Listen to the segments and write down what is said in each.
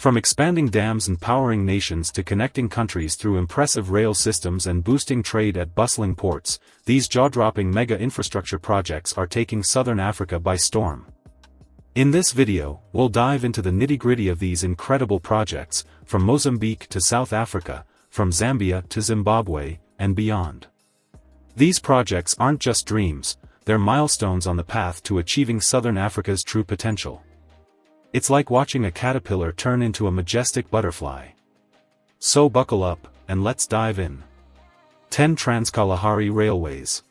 From expanding dams and powering nations to connecting countries through impressive rail systems and boosting trade at bustling ports, these jaw-dropping mega-infrastructure projects are taking southern Africa by storm. In this video, we'll dive into the nitty-gritty of these incredible projects, from Mozambique to South Africa, from Zambia to Zimbabwe, and beyond. These projects aren't just dreams, they're milestones on the path to achieving southern Africa's true potential. It's like watching a caterpillar turn into a majestic butterfly. So buckle up, and let's dive in. 10 Trans-Kalahari Railways.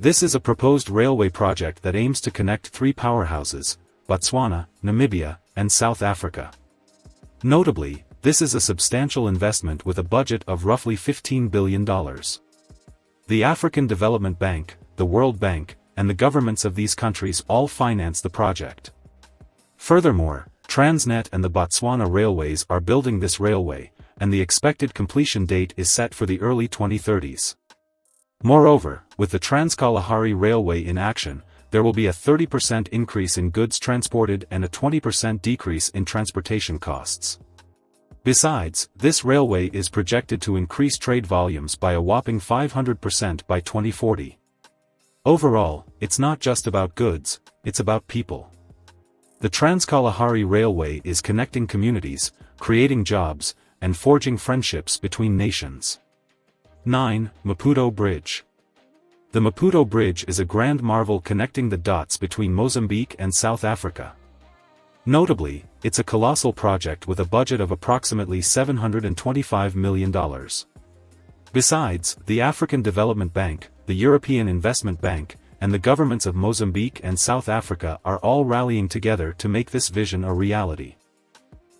This is a proposed railway project that aims to connect three powerhouses, Botswana, Namibia, and South Africa. Notably, this is a substantial investment with a budget of roughly $15 billion. The African Development Bank, the World Bank, and the governments of these countries all finance the project. Furthermore, Transnet and the Botswana Railways are building this railway, and the expected completion date is set for the early 2030s. Moreover, with the Trans-Kalahari Railway in action, there will be a 30% increase in goods transported and a 20% decrease in transportation costs. Besides, this railway is projected to increase trade volumes by a whopping 500% by 2040. Overall, it's not just about goods, it's about people. The Trans-Kalahari Railway is connecting communities, creating jobs, and forging friendships between nations. 9. Maputo Bridge. The Maputo Bridge is a grand marvel connecting the dots between Mozambique and South Africa. Notably, it's a colossal project with a budget of approximately $725 million. Besides, the African Development Bank, the European Investment Bank, and the governments of Mozambique and South Africa are all rallying together to make this vision a reality.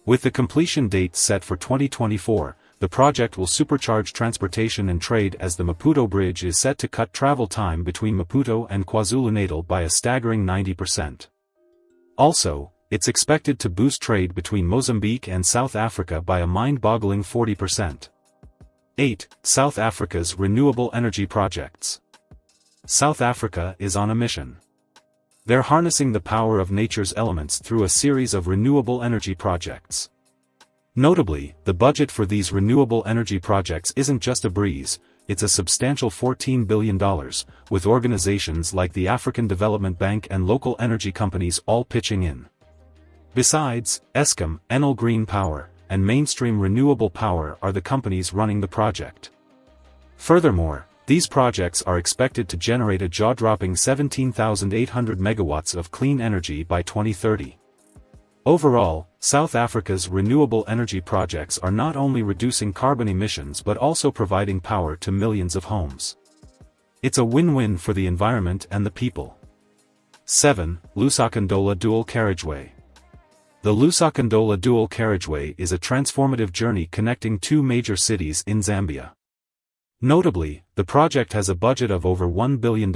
With the completion date set for 2024, the project will supercharge transportation and trade as the Maputo Bridge is set to cut travel time between Maputo and KwaZulu-Natal by a staggering 90%. Also, it's expected to boost trade between Mozambique and South Africa by a mind-boggling 40%. 8. South Africa's renewable energy projects. South Africa is on a mission. They're harnessing the power of nature's elements through a series of renewable energy projects. Notably, the budget for these renewable energy projects isn't just a breeze, it's a substantial $14 billion, with organizations like the African Development Bank and local energy companies all pitching in. Besides, Eskom, Enel Green Power, and Mainstream Renewable Power are the companies running the project. Furthermore, these projects are expected to generate a jaw-dropping 17,800 megawatts of clean energy by 2030. Overall, South Africa's renewable energy projects are not only reducing carbon emissions but also providing power to millions of homes. It's a win-win for the environment and the people. 7. Lusaka-Ndola Dual Carriageway. The Lusaka-Ndola Dual Carriageway is a transformative journey connecting two major cities in Zambia. Notably, the project has a budget of over $1 billion,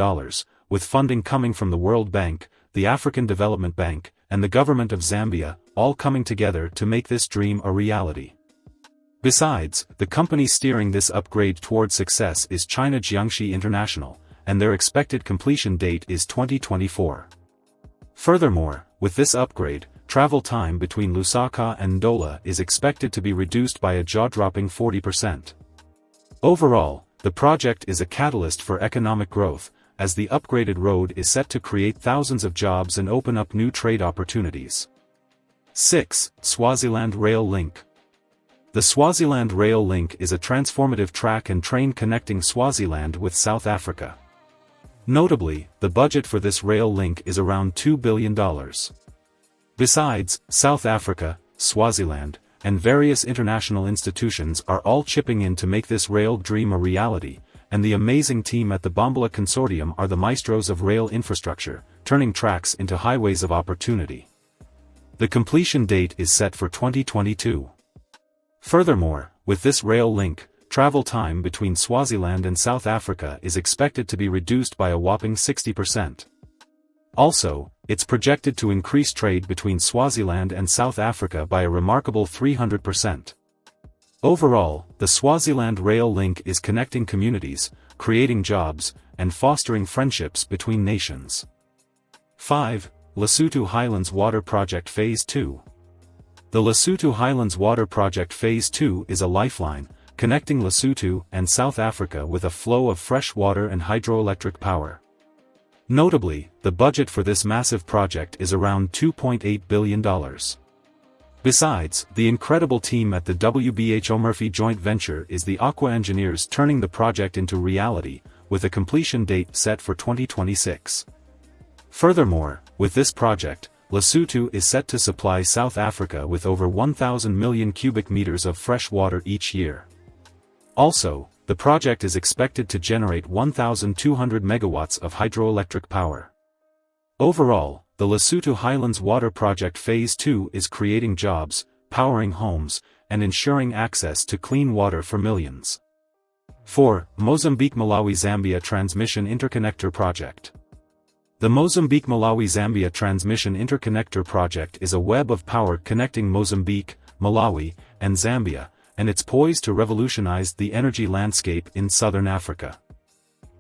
with funding coming from the World Bank, the African Development Bank, and the government of Zambia, all coming together to make this dream a reality. Besides, the company steering this upgrade toward success is China Jiangxi International, and their expected completion date is 2024. Furthermore, with this upgrade, travel time between Lusaka and Ndola is expected to be reduced by a jaw-dropping 40%. Overall, the project is a catalyst for economic growth, as the upgraded road is set to create thousands of jobs and open up new trade opportunities. 6. Swaziland Rail Link. The Swaziland Rail Link is a transformative track and train connecting Swaziland with South Africa. Notably, the budget for this rail link is around $2 billion. Besides, South Africa, Swaziland, and various international institutions are all chipping in to make this rail dream a reality, and the amazing team at the Bombala Consortium are the maestros of rail infrastructure, turning tracks into highways of opportunity. The completion date is set for 2022. Furthermore, with this rail link, travel time between Swaziland and South Africa is expected to be reduced by a whopping 60%. Also, it's projected to increase trade between Swaziland and South Africa by a remarkable 300%. Overall, the Swaziland Rail Link is connecting communities, creating jobs, and fostering friendships between nations. 5. Lesotho Highlands Water Project Phase 2. The Lesotho Highlands Water Project Phase 2 is a lifeline, connecting Lesotho and South Africa with a flow of fresh water and hydroelectric power. Notably, the budget for this massive project is around $2.8 billion. Besides, the incredible team at the WBHO Murphy joint venture is the Aqua engineers turning the project into reality, with a completion date set for 2026. Furthermore, with this project, Lesotho is set to supply South Africa with over 1,000 million cubic meters of fresh water each year. Also, the project is expected to generate 1,200 megawatts of hydroelectric power. Overall, the Lesotho Highlands Water Project Phase 2 is creating jobs, powering homes, and ensuring access to clean water for millions. 4. Mozambique-Malawi-Zambia Transmission Interconnector Project. The Mozambique-Malawi-Zambia Transmission Interconnector Project is a web of power connecting Mozambique, Malawi, and Zambia, and it's poised to revolutionize the energy landscape in southern Africa.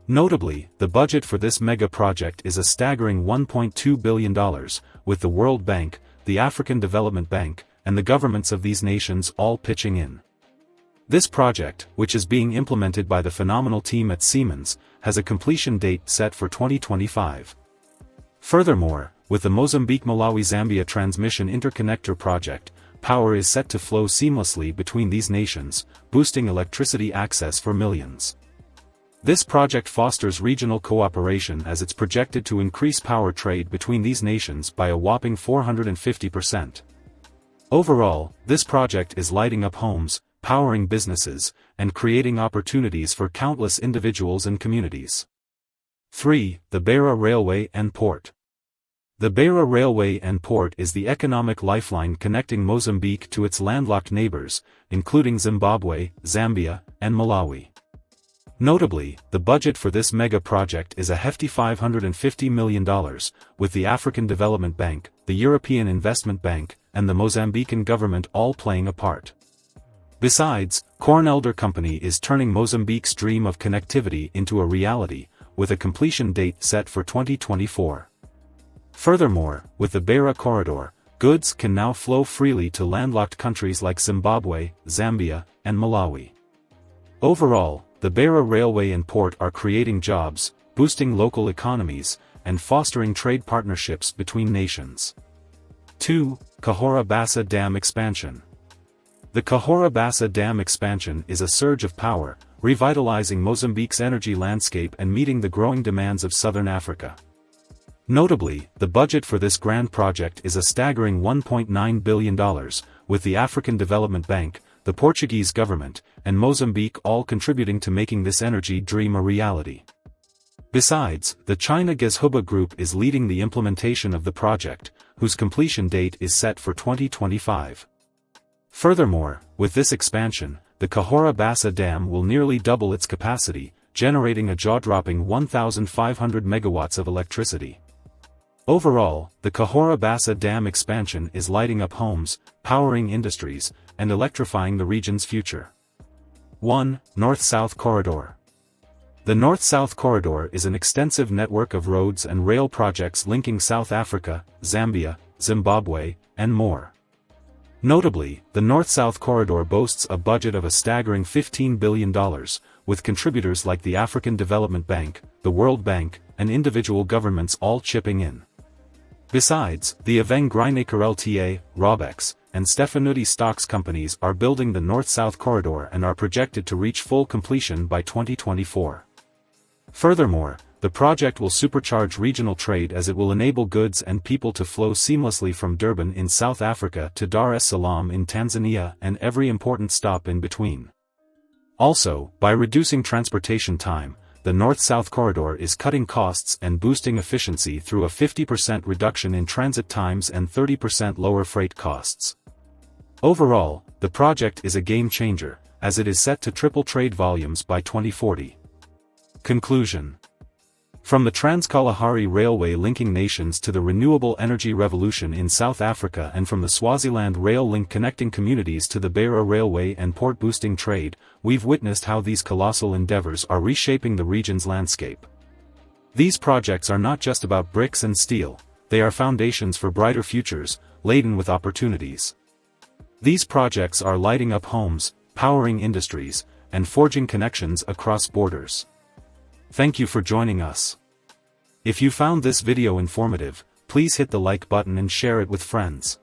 Notably, the budget for this mega project is a staggering $1.2 billion, with the World Bank, the African Development Bank, and the governments of these nations all pitching in. This project, which is being implemented by the phenomenal team at Siemens, has a completion date set for 2025. Furthermore, with the Mozambique-Malawi-Zambia Transmission Interconnector Project, power is set to flow seamlessly between these nations, boosting electricity access for millions. This project fosters regional cooperation as it's projected to increase power trade between these nations by a whopping 450%. Overall, this project is lighting up homes, powering businesses, and creating opportunities for countless individuals and communities. 3. The Beira Railway and Port. The Beira Railway and Port is the economic lifeline connecting Mozambique to its landlocked neighbors, including Zimbabwe, Zambia, and Malawi. Notably, the budget for this mega project is a hefty $550 million, with the African Development Bank, the European Investment Bank, and the Mozambican government all playing a part. Besides, Cornelder Company is turning Mozambique's dream of connectivity into a reality, with a completion date set for 2024. Furthermore, with the Beira corridor, goods can now flow freely to landlocked countries like Zimbabwe, Zambia, and Malawi. Overall, the Beira Railway and Port are creating jobs, boosting local economies, and fostering trade partnerships between nations. 2. Cahora Bassa Dam Expansion. The Cahora Bassa Dam expansion is a surge of power, revitalizing Mozambique's energy landscape and meeting the growing demands of southern Africa. Notably, the budget for this grand project is a staggering $1.9 billion, with the African Development Bank, the Portuguese government, and Mozambique all contributing to making this energy dream a reality. Besides, the China Gezhouba Group is leading the implementation of the project, whose completion date is set for 2025. Furthermore, with this expansion, the Cahora Bassa Dam will nearly double its capacity, generating a jaw-dropping 1,500 megawatts of electricity. Overall, the Cahora Bassa Dam expansion is lighting up homes, powering industries, and electrifying the region's future. 1. North-South Corridor. The North-South Corridor is an extensive network of roads and rail projects linking South Africa, Zambia, Zimbabwe, and more. Notably, the North-South Corridor boasts a budget of a staggering $15 billion, with contributors like the African Development Bank, the World Bank, and individual governments all chipping in. Besides, the Aveng Grinaker Lta, Robex, and Stefanutti Stocks companies are building the North-South Corridor and are projected to reach full completion by 2024. Furthermore, the project will supercharge regional trade as it will enable goods and people to flow seamlessly from Durban in South Africa to Dar es Salaam in Tanzania and every important stop in between. Also, by reducing transportation time, the North-South Corridor is cutting costs and boosting efficiency through a 50% reduction in transit times and 30% lower freight costs. Overall, the project is a game changer, as it is set to triple trade volumes by 2040. Conclusion. From the Trans-Kalahari Railway linking nations to the renewable energy revolution in South Africa and from the Swaziland rail link connecting communities to the Beira Railway and port boosting trade, we've witnessed how these colossal endeavors are reshaping the region's landscape. These projects are not just about bricks and steel, they are foundations for brighter futures, laden with opportunities. These projects are lighting up homes, powering industries, and forging connections across borders. Thank you for joining us. If you found this video informative, please hit the like button and share it with friends.